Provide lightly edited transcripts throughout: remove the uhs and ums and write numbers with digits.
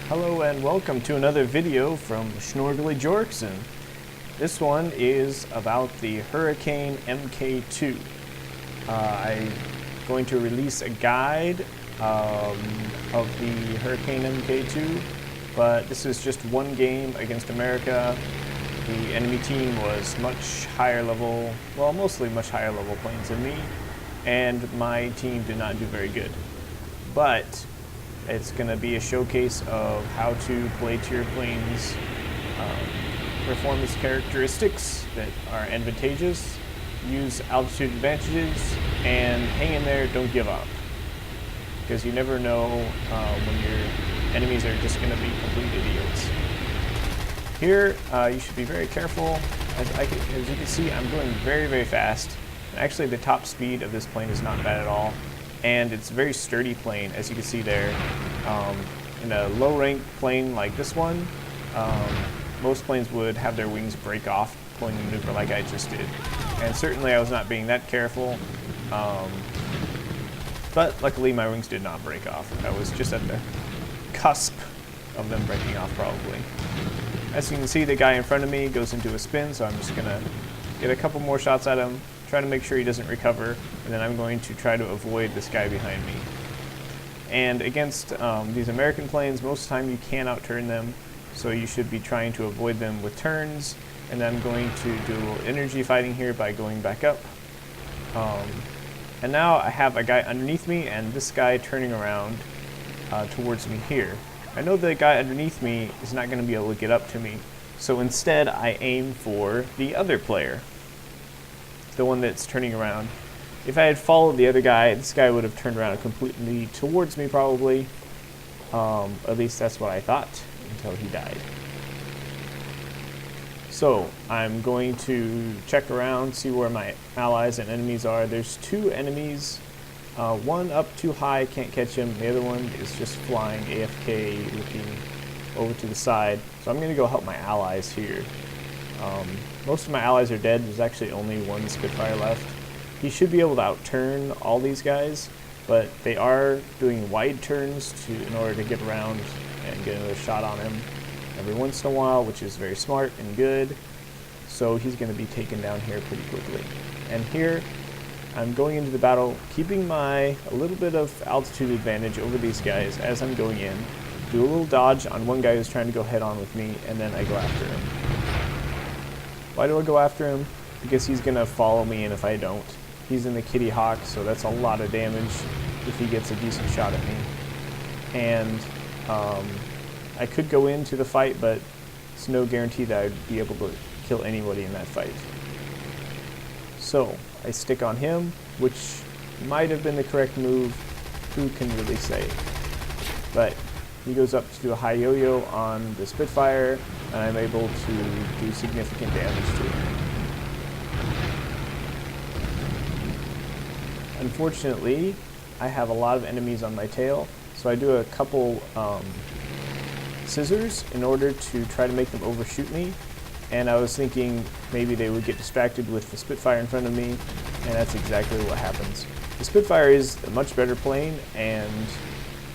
Hello and welcome to another video from Schnorgly Jorkson. This one is about the Hurricane MK2. I'm going to release a guide of the Hurricane MK2, but this is just one game against America. The enemy team was much higher level, well, mostly much higher level planes than me, and my team did not do very good. But it's going to be a showcase of how to play to your plane's performance characteristics that are advantageous, use altitude advantages, and hang in there, don't give up. Because you never know when your enemies are just going to be complete idiots. Here, you should be very careful. As you can see, I'm going very, very fast. And actually, the top speed of this plane is not bad at all. And it's a very sturdy plane, as you can see there. In a low-rank plane like this one, most planes would have their wings break off pulling a maneuver like I just did. And certainly I was not being that careful, but luckily my wings did not break off. I was just at the cusp of them breaking off probably. As you can see, the guy in front of me goes into a spin, so I'm just going to get a couple more shots at him, try to make sure he doesn't recover, and then I'm going to try to avoid this guy behind me. And against these American planes, most of the time you can outturn them, so you should be trying to avoid them with turns. And then I'm going to do a little energy fighting here by going back up. And now I have a guy underneath me and this guy turning around towards me here. I know the guy underneath me is not going to be able to get up to me, so instead I aim for the other player, the one that's turning around. If I had followed the other guy, this guy would have turned around completely towards me probably. At least that's what I thought until he died. So I'm going to check around, see where my allies and enemies are. There's two enemies. One up too high, can't catch him. The other one is just flying AFK, looking over to the side. So I'm going to go help my allies here. Most of my allies are dead. There's actually only one Spitfire left. He should be able to outturn all these guys, but they are doing wide turns in order to get around and get another shot on him every once in a while, which is very smart and good. So he's going to be taken down here pretty quickly. And here, I'm going into the battle, keeping a little bit of altitude advantage over these guys as I'm going in. Do a little dodge on one guy who's trying to go head on with me, and then I go after him. Why do I go after him? Because he's going to follow me, and if I don't, he's in the Kitty Hawk, so that's a lot of damage if he gets a decent shot at me. And I could go into the fight, but it's no guarantee that I'd be able to kill anybody in that fight. So I stick on him, which might have been the correct move. Who can really say? But he goes up to do a high yo-yo on the Spitfire, and I'm able to do significant damage to him. Unfortunately, I have a lot of enemies on my tail, so I do a couple scissors in order to try to make them overshoot me. And I was thinking maybe they would get distracted with the Spitfire in front of me, and that's exactly what happens. The Spitfire is a much better plane, and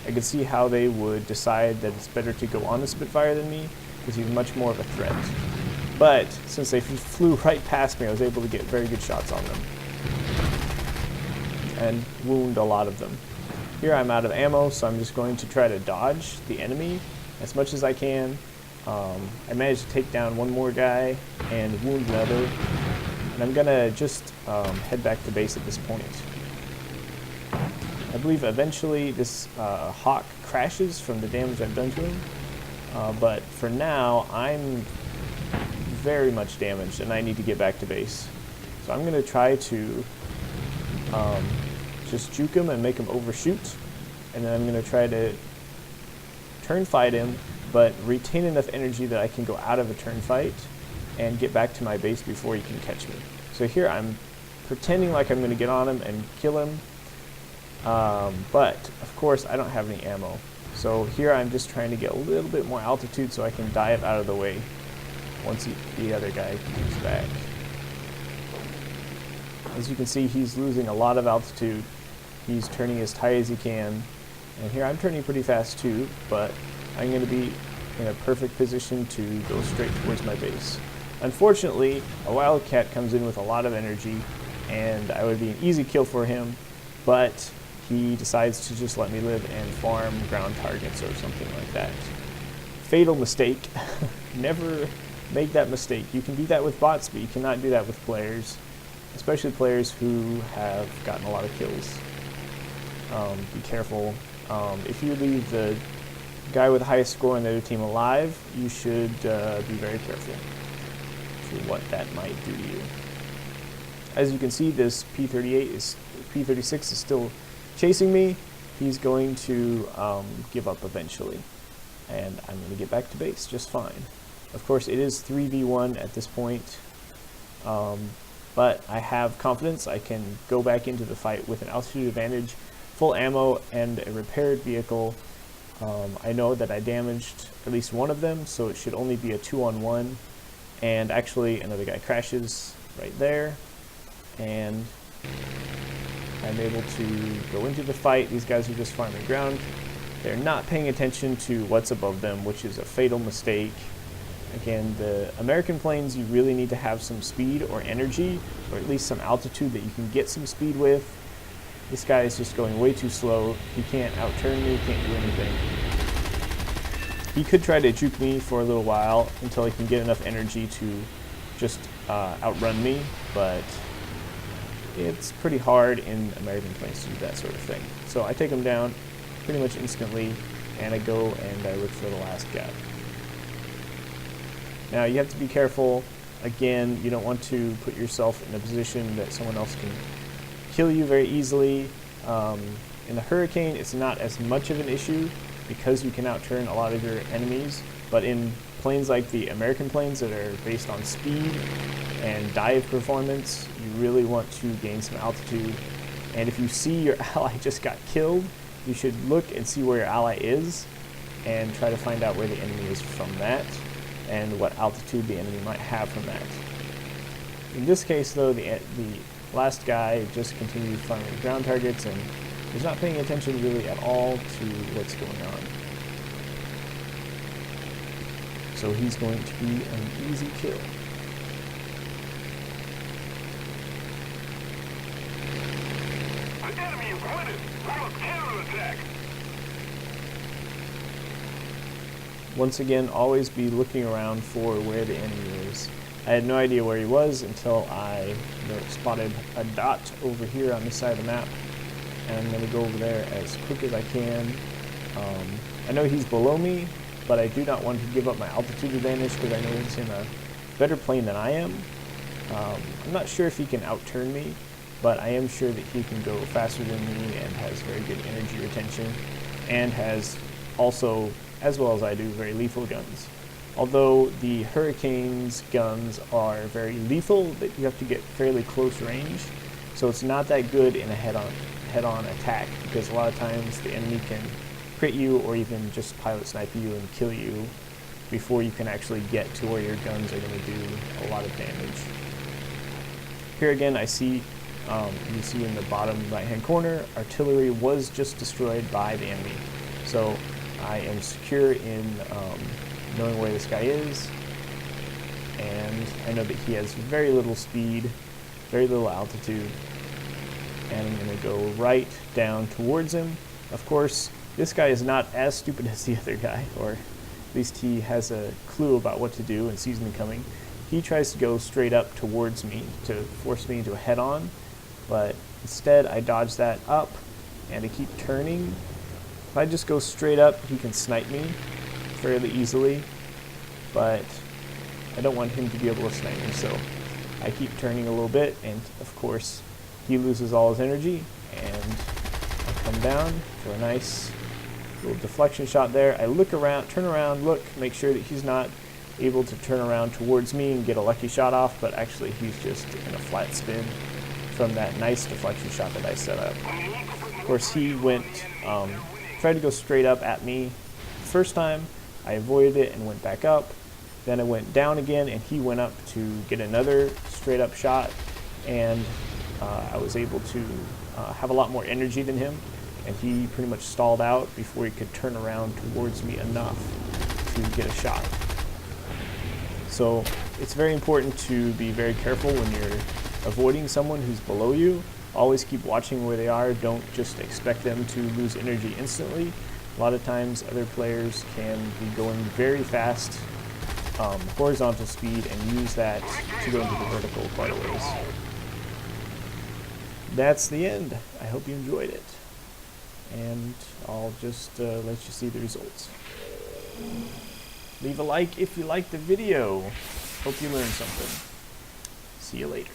I could see how they would decide that it's better to go on the Spitfire than me, because he's much more of a threat. But since they flew right past me, I was able to get very good shots on them and wound a lot of them. Here I'm out of ammo, so I'm just going to try to dodge the enemy as much as I can. I managed to take down one more guy and wound another, and I'm gonna just head back to base at this point. I believe eventually this Hawk crashes from the damage I've done to him, but for now I'm very much damaged and I need to get back to base. So I'm gonna try to just juke him and make him overshoot, and then I'm going to try to turn fight him, but retain enough energy that I can go out of a turn fight and get back to my base before he can catch me. So here I'm pretending like I'm going to get on him and kill him, but of course I don't have any ammo. So here I'm just trying to get a little bit more altitude so I can dive out of the way once the other guy comes back. As you can see, he's losing a lot of altitude. He's turning as high as he can. And here I'm turning pretty fast too, but I'm going to be in a perfect position to go straight towards my base. Unfortunately, a Wildcat comes in with a lot of energy, and I would be an easy kill for him, but he decides to just let me live and farm ground targets or something like that. Fatal mistake. Never make that mistake. You can do that with bots, but you cannot do that with players, especially players who have gotten a lot of kills. Be careful. If you leave the guy with the highest score on the other team alive, you should be very careful for what that might do to you. As you can see, this P36 is still chasing me. He's going to give up eventually, and I'm going to get back to base just fine. Of course, it is 3v1 at this point, but I have confidence I can go back into the fight with an altitude advantage, full ammo, and a repaired vehicle. I know that I damaged at least one of them, so it should only be a 2-on-1, and actually another guy crashes right there, and I'm able to go into the fight. These guys are just farming ground. They're not paying attention to what's above them, which is a fatal mistake. Again, the American planes, you really need to have some speed or energy, or at least some altitude that you can get some speed with. This guy is just going way too slow. He can't outturn me, can't do anything. He could try to juke me for a little while until he can get enough energy to just outrun me, but it's pretty hard in American planes to do that sort of thing. So I take him down pretty much instantly, and I go and I look for the last guy. Now you have to be careful. Again, you don't want to put yourself in a position that someone else can kill you very easily. In the Hurricane, it's not as much of an issue because you can outturn a lot of your enemies, but in planes like the American planes that are based on speed and dive performance, you really want to gain some altitude. And if you see your ally just got killed, you should look and see where your ally is and try to find out where the enemy is from that and what altitude the enemy might have from that. In this case though, the last guy just continued farming ground targets and is not paying attention really at all to what's going on. So he's going to be an easy kill. The enemy is winning! Follow counterattack! Once again, always be looking around for where the enemy is. I had no idea where he was until I spotted a dot over here on this side of the map, and I'm going to go over there as quick as I can. I know he's below me, but I do not want to give up my altitude advantage because I know he's in a better plane than I am. I'm not sure if he can outturn me, but I am sure that he can go faster than me and has very good energy retention, and has also, as well as I do, very lethal guns. Although the Hurricane's guns are very lethal, that you have to get fairly close range, so it's not that good in a head-on attack, because a lot of times the enemy can crit you or even just pilot snipe you and kill you before you can actually get to where your guns are going to do a lot of damage. Here again, I see, you see in the bottom right-hand corner, artillery was just destroyed by the enemy. So I am secure in knowing where this guy is, and I know that he has very little speed, very little altitude, and I'm going to go right down towards him. Of course, this guy is not as stupid as the other guy, or at least he has a clue about what to do and sees me coming. He tries to go straight up towards me to force me into a head-on, but instead I dodge that up, and I keep turning. If I just go straight up, he can snipe me fairly easily, but I don't want him to be able to snipe me, so I keep turning a little bit, and of course he loses all his energy, and I come down for a nice little deflection shot there. I look around, turn around, look, make sure that he's not able to turn around towards me and get a lucky shot off, but actually he's just in a flat spin from that nice deflection shot that I set up. Of course, he went, tried to go straight up at me the first time. I avoided it and went back up. Then I went down again, and he went up to get another straight up shot, and I was able to have a lot more energy than him, and he pretty much stalled out before he could turn around towards me enough to get a shot. So it's very important to be very careful when you're avoiding someone who's below you. Always keep watching where they are. Don't just expect them to lose energy instantly. A lot of times other players can be going very fast, horizontal speed, and use that to go into the vertical quite a ways. That's the end. I hope you enjoyed it. And I'll just let you see the results. Leave a like if you liked the video. Hope you learned something. See you later.